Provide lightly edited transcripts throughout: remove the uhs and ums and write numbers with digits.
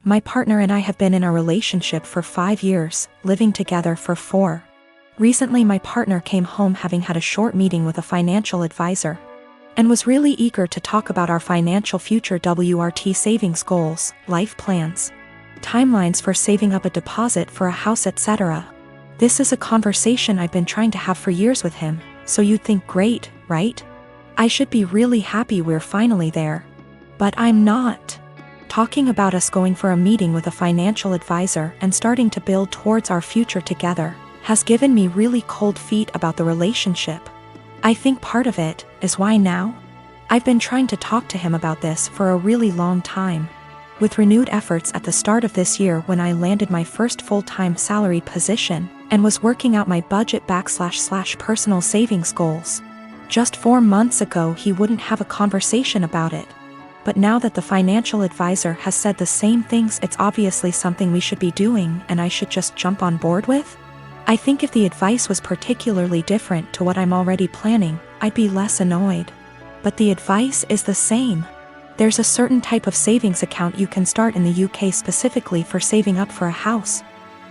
My partner and I have been in a relationship for 5 years, living together for 4. Recently my partner came home having had a short meeting with a financial advisor and was really eager to talk about our financial future WRT savings goals, life plans, timelines for saving up a deposit for a house, etc. This is a conversation I've been trying to have for years with him, so you'd think great, right? I should be really happy we're finally there. But I'm not. Talking about us going for a meeting with a financial advisor and starting to build towards our future together has given me really cold feet about the relationship. I think part of it is why now? I've been trying to talk to him about this for a really long time. With renewed efforts at the start of this year when I landed my first full-time salaried position and was working out my budget / personal savings goals. Just 4 months ago he wouldn't have a conversation about it. But now that the financial advisor has said the same things, it's obviously something we should be doing and I should just jump on board with? I think if the advice was particularly different to what I'm already planning, I'd be less annoyed. But the advice is the same. There's a certain type of savings account you can start in the UK specifically for saving up for a house.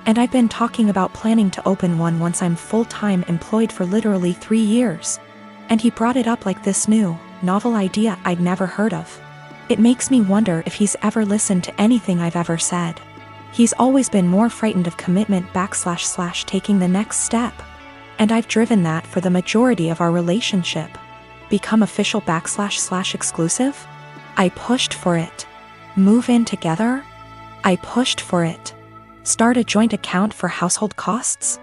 And I've been talking about planning to open one once I'm full-time employed for literally 3 years. And he brought it up like this new, novel idea I'd never heard of. It makes me wonder if he's ever listened to anything I've ever said. He's always been more frightened of commitment / taking the next step. And I've driven that for the majority of our relationship. Become official / exclusive? I pushed for it. Move in together? I pushed for it. Start a joint account for household costs?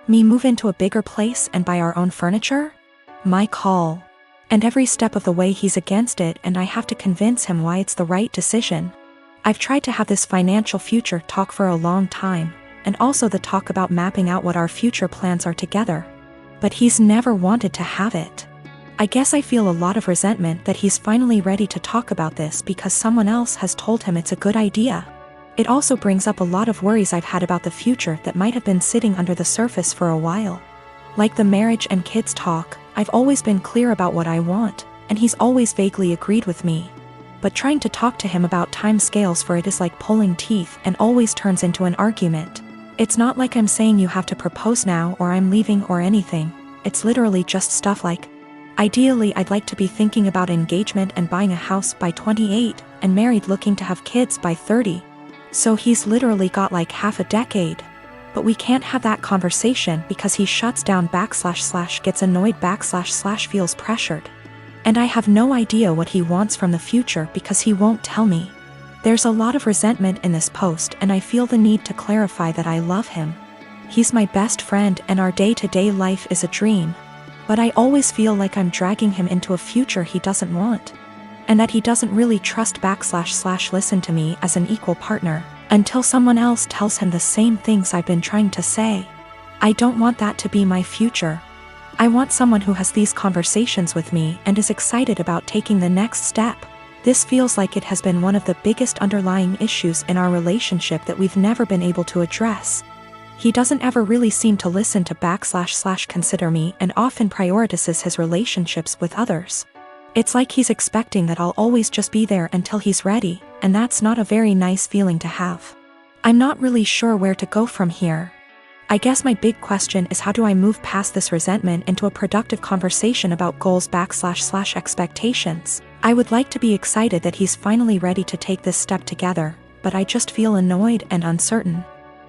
Me move into a bigger place and buy our own furniture? My call. And every step of the way he's against it and I have to convince him why it's the right decision. I've tried to have this financial future talk for a long time, and also the talk about mapping out what our future plans are together. But he's never wanted to have it. I guess I feel a lot of resentment that he's finally ready to talk about this because someone else has told him it's a good idea. It also brings up a lot of worries I've had about the future that might have been sitting under the surface for a while. Like the marriage and kids talk, I've always been clear about what I want, and he's always vaguely agreed with me. But trying to talk to him about time scales for it is like pulling teeth and always turns into an argument. It's not like I'm saying you have to propose now or I'm leaving or anything. It's literally just stuff like, ideally I'd like to be thinking about engagement and buying a house by 28 and married looking to have kids by 30. So he's literally got like half a decade. But we can't have that conversation because he shuts down / gets annoyed / feels pressured. And I have no idea what he wants from the future because he won't tell me. There's a lot of resentment in this post and I feel the need to clarify that I love him. He's my best friend and our day-to-day life is a dream. But I always feel like I'm dragging him into a future he doesn't want. And that he doesn't really trust / listen to me as an equal partner. Until someone else tells him the same things I've been trying to say. I don't want that to be my future. I want someone who has these conversations with me and is excited about taking the next step. This feels like it has been one of the biggest underlying issues in our relationship that we've never been able to address. He doesn't ever really seem to listen to / consider me and often prioritizes his relationships with others. It's like he's expecting that I'll always just be there until he's ready, and that's not a very nice feeling to have. I'm not really sure where to go from here. I guess my big question is how do I move past this resentment into a productive conversation about goals / expectations. I would like to be excited that he's finally ready to take this step together, but I just feel annoyed and uncertain.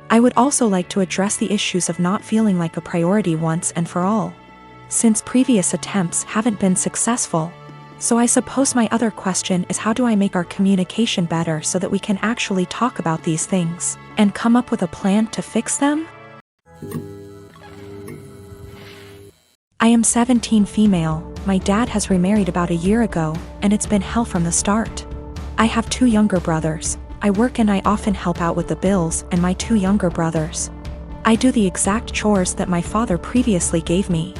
I would also like to address the issues of not feeling like a priority once and for all, since previous attempts haven't been successful. So I suppose my other question is how do I make our communication better so that we can actually talk about these things and come up with a plan to fix them? I am 17 female, my dad has remarried about a year ago, and it's been hell from the start. I have 2 younger brothers, I work and I often help out with the bills and my 2 younger brothers. I do the exact chores that my father previously gave me.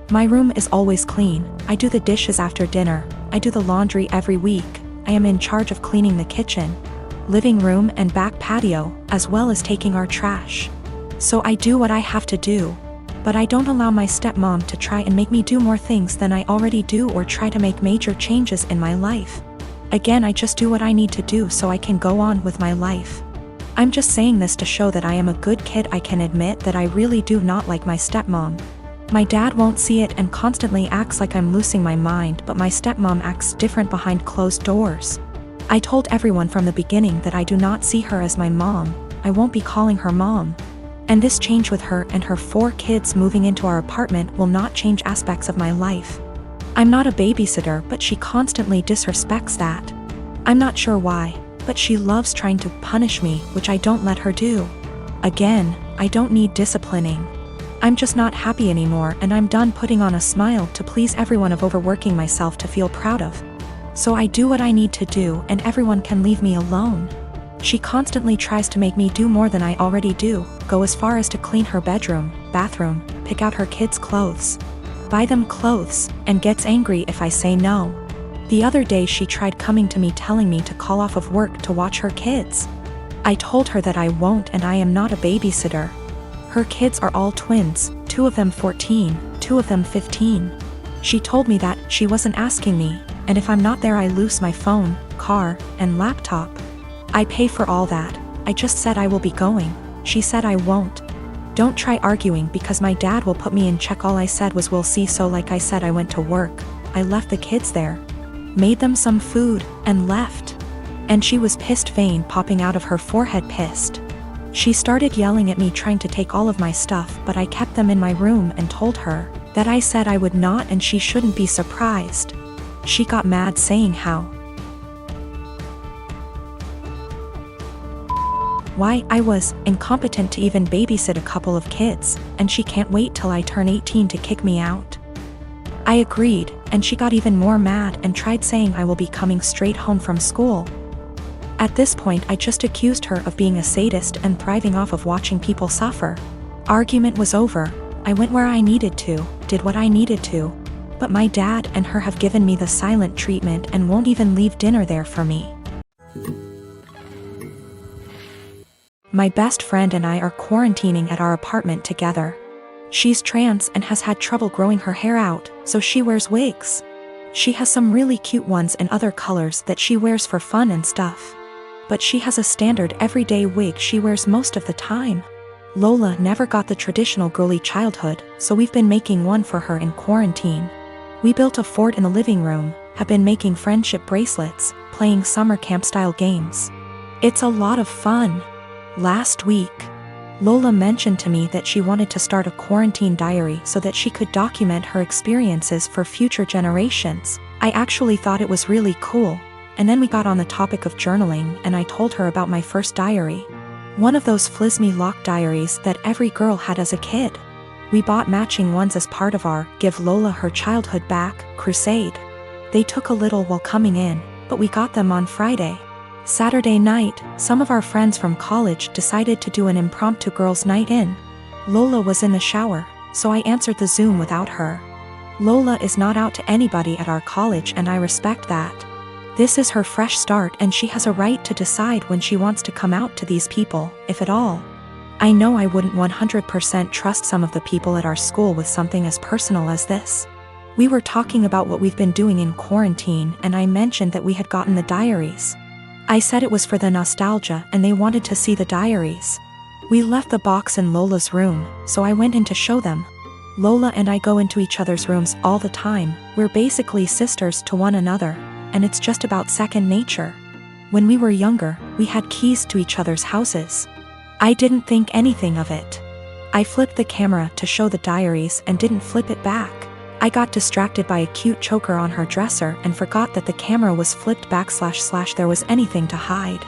My room is always clean, I do the dishes after dinner, I do the laundry every week, I am in charge of cleaning the kitchen, living room and back patio, as well as taking our trash. So I do what I have to do. But I don't allow my stepmom to try and make me do more things than I already do or try to make major changes in my life. Again, I just do what I need to do so I can go on with my life. I'm just saying this to show that I am a good kid. I can admit that I really do not like my stepmom. My dad won't see it and constantly acts like I'm losing my mind, but my stepmom acts different behind closed doors. I told everyone from the beginning that I do not see her as my mom. I won't be calling her mom. And this change with her and her 4 kids moving into our apartment will not change aspects of my life. I'm not a babysitter, but she constantly disrespects that. I'm not sure why, but she loves trying to punish me, which I don't let her do. Again, I don't need disciplining. I'm just not happy anymore, and I'm done putting on a smile to please everyone of overworking myself to feel proud of. So I do what I need to do, and everyone can leave me alone. She constantly tries to make me do more than I already do, go as far as to clean her bedroom, bathroom, pick out her kids' clothes, buy them clothes, and gets angry if I say no. The other day she tried coming to me telling me to call off of work to watch her kids. I told her that I won't, and I am not a babysitter. Her kids are all twins, 2 of them 14, 2 of them 15. She told me that she wasn't asking me, and if I'm not there I lose my phone, car, and laptop. I pay for all that. I just said I will be going. She said I won't. Don't try arguing because my dad will put me in check. All I said was we'll see. So like I said, I went to work. I left the kids there, made them some food, and left. And she was pissed, vein popping out of her forehead, pissed. She started yelling at me, trying to take all of my stuff, but I kept them in my room and told her that I said I would not and she shouldn't be surprised. She got mad, saying why I was incompetent to even babysit a couple of kids, and she can't wait till I turn 18 to kick me out. I agreed, and she got even more mad and tried saying I will be coming straight home from school. At this point I just accused her of being a sadist and thriving off of watching people suffer. Argument was over. I went where I needed to, did what I needed to, but my dad and her have given me the silent treatment and won't even leave dinner there for me. My best friend and I are quarantining at our apartment together. She's trans and has had trouble growing her hair out, so she wears wigs. She has some really cute ones in other colors that she wears for fun and stuff. But she has a standard everyday wig she wears most of the time. Lola never got the traditional girly childhood, so we've been making one for her in quarantine. We built a fort in the living room, have been making friendship bracelets, playing summer camp style games. It's a lot of fun. Last week, Lola mentioned to me that she wanted to start a quarantine diary so that she could document her experiences for future generations. I actually thought it was really cool, and then we got on the topic of journaling and I told her about my first diary. One of those flismy lock diaries that every girl had as a kid. We bought matching ones as part of our Give Lola Her Childhood Back crusade. They took a little while coming in, but we got them on Friday. Saturday night, some of our friends from college decided to do an impromptu girls' night in. Lola was in the shower, so I answered the Zoom without her. Lola is not out to anybody at our college and I respect that. This is her fresh start and she has a right to decide when she wants to come out to these people, if at all. I know I wouldn't 100% trust some of the people at our school with something as personal as this. We were talking about what we've been doing in quarantine and I mentioned that we had gotten the diaries. I said it was for the nostalgia and they wanted to see the diaries. We left the box in Lola's room, so I went in to show them. Lola and I go into each other's rooms all the time. We're basically sisters to one another, and it's just about second nature. When we were younger, we had keys to each other's houses. I didn't think anything of it. I flipped the camera to show the diaries and didn't flip it back. I got distracted by a cute choker on her dresser and forgot that the camera was flipped back / there was anything to hide.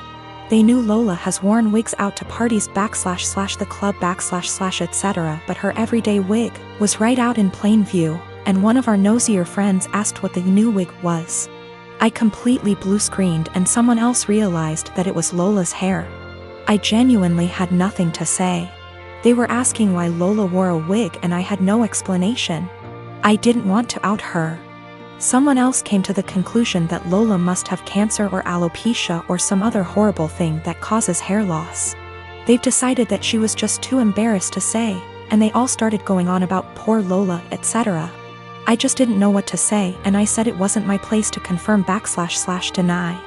They knew Lola has worn wigs out to parties / the club / etc., but her everyday wig was right out in plain view, and one of our nosier friends asked what the new wig was. I completely blue screened and someone else realized that it was Lola's hair. I genuinely had nothing to say. They were asking why Lola wore a wig and I had no explanation. I didn't want to out her. Someone else came to the conclusion that Lola must have cancer or alopecia or some other horrible thing that causes hair loss. They've decided that she was just too embarrassed to say, and they all started going on about poor Lola, etc. I just didn't know what to say and I said it wasn't my place to confirm / deny.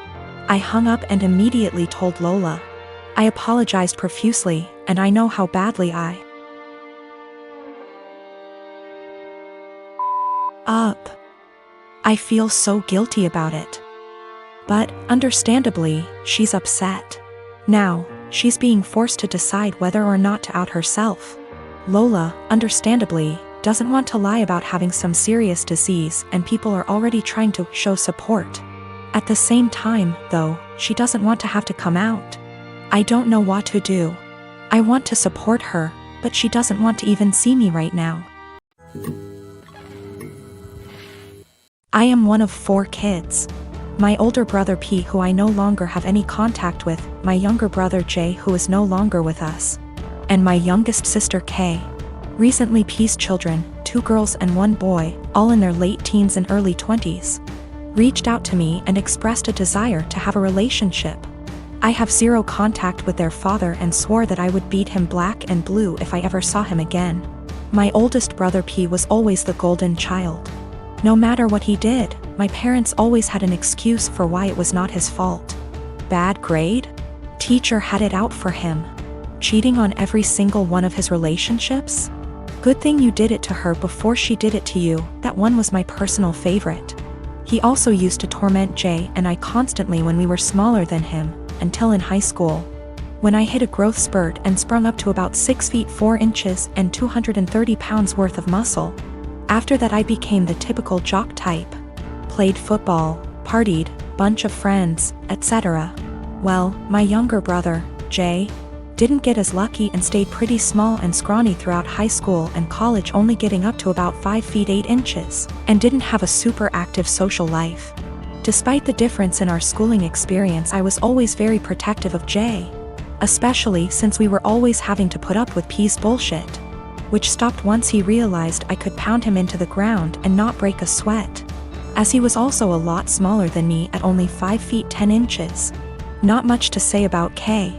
I hung up and immediately told Lola. I apologized profusely, and I know how badly I feel so guilty about it. But, understandably, she's upset. Now, she's being forced to decide whether or not to out herself. Lola, understandably, doesn't want to lie about having some serious disease, and people are already trying to show support. At the same time, though, she doesn't want to have to come out. I don't know what to do. I want to support her, but she doesn't want to even see me right now. I am one of 4 kids. My older brother P, who I no longer have any contact with, my younger brother J, who is no longer with us, and my youngest sister K. Recently P's children, 2 girls and 1 boy, all in their late teens and early 20s, reached out to me and expressed a desire to have a relationship. I have 0 contact with their father and swore that I would beat him black and blue if I ever saw him again. My oldest brother P was always the golden child. No matter what he did, my parents always had an excuse for why it was not his fault. Bad grade? Teacher had it out for him. Cheating on every single one of his relationships? Good thing you did it to her before she did it to you. That one was my personal favorite. He also used to torment Jay and I constantly when we were smaller than him, until in high school, when I hit a growth spurt and sprung up to about 6 feet 4 inches and 230 pounds worth of muscle. After that I became the typical jock type. Played football, partied, bunch of friends, etc. Well, my younger brother, Jay, didn't get as lucky and stayed pretty small and scrawny throughout high school and college, only getting up to about 5 feet 8 inches, and didn't have a super active social life. Despite the difference in our schooling experience, I was always very protective of Jay, especially since we were always having to put up with P's bullshit, which stopped once he realized I could pound him into the ground and not break a sweat, as he was also a lot smaller than me at only 5 feet 10 inches. Not much to say about Kay.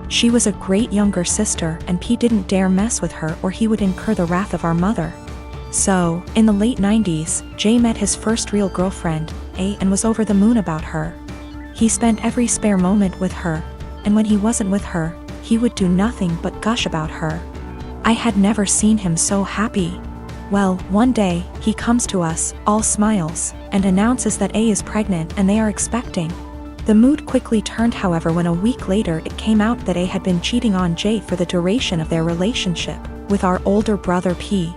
She was a great younger sister and P didn't dare mess with her or he would incur the wrath of our mother. So, in the late 90s, Jay met his first real girlfriend, A, and was over the moon about her. He spent every spare moment with her, and when he wasn't with her, he would do nothing but gush about her. I had never seen him so happy. Well, one day, he comes to us, all smiles, and announces that A is pregnant and they are expecting. The mood quickly turned, however, when a week later it came out that A had been cheating on Jay for the duration of their relationship with our older brother P.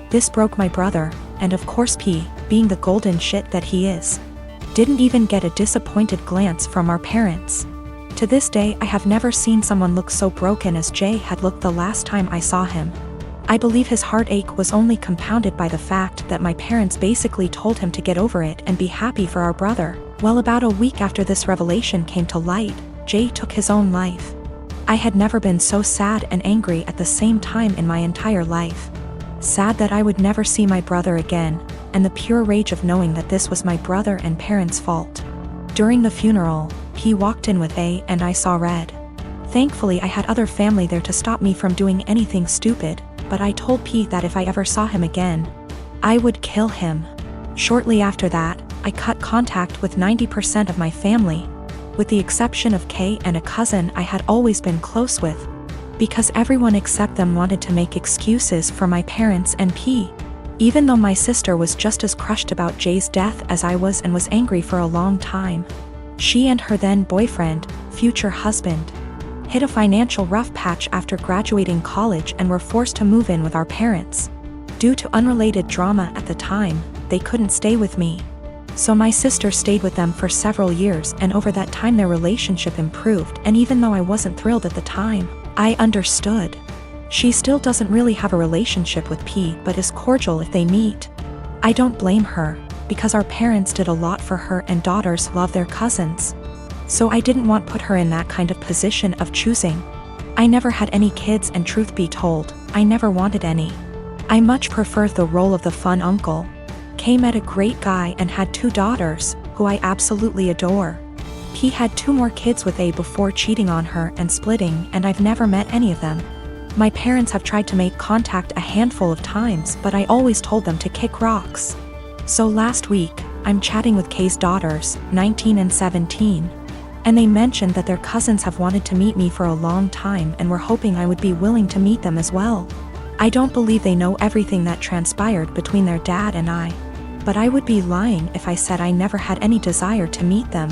This broke my brother, and of course P, being the golden shit that he is, didn't even get a disappointed glance from our parents. To this day I have never seen someone look so broken as Jay had looked the last time I saw him. I believe his heartache was only compounded by the fact that my parents basically told him to get over it and be happy for our brother. Well, about a week after this revelation came to light, Jay took his own life. I had never been so sad and angry at the same time in my entire life. Sad that I would never see my brother again, and the pure rage of knowing that this was my brother and parents' fault. During the funeral, he walked in with A and I saw red. Thankfully I had other family there to stop me from doing anything stupid, but I told P that if I ever saw him again, I would kill him. Shortly after that, I cut contact with 90% of my family, with the exception of K and a cousin I had always been close with, because everyone except them wanted to make excuses for my parents and P. Even though my sister was just as crushed about Jay's death as I was and was angry for a long time. She and her then boyfriend, future husband, hit a financial rough patch after graduating college and were forced to move in with our parents. Due to unrelated drama at the time, they couldn't stay with me. So my sister stayed with them for several years, and over that time their relationship improved, and even though I wasn't thrilled at the time, I understood. She still doesn't really have a relationship with P but is cordial if they meet. I don't blame her, because our parents did a lot for her and daughters love their cousins. So I didn't want to put her in that kind of position of choosing. I never had any kids, and truth be told, I never wanted any. I much prefer the role of the fun uncle. Kay met a great guy and had 2 daughters, who I absolutely adore. P had 2 more kids with A before cheating on her and splitting, and I've never met any of them. My parents have tried to make contact a handful of times, but I always told them to kick rocks. So last week, I'm chatting with Kay's daughters, 19 and 17. And they mentioned that their cousins have wanted to meet me for a long time and were hoping I would be willing to meet them as well. I don't believe they know everything that transpired between their dad and I. But I would be lying if I said I never had any desire to meet them.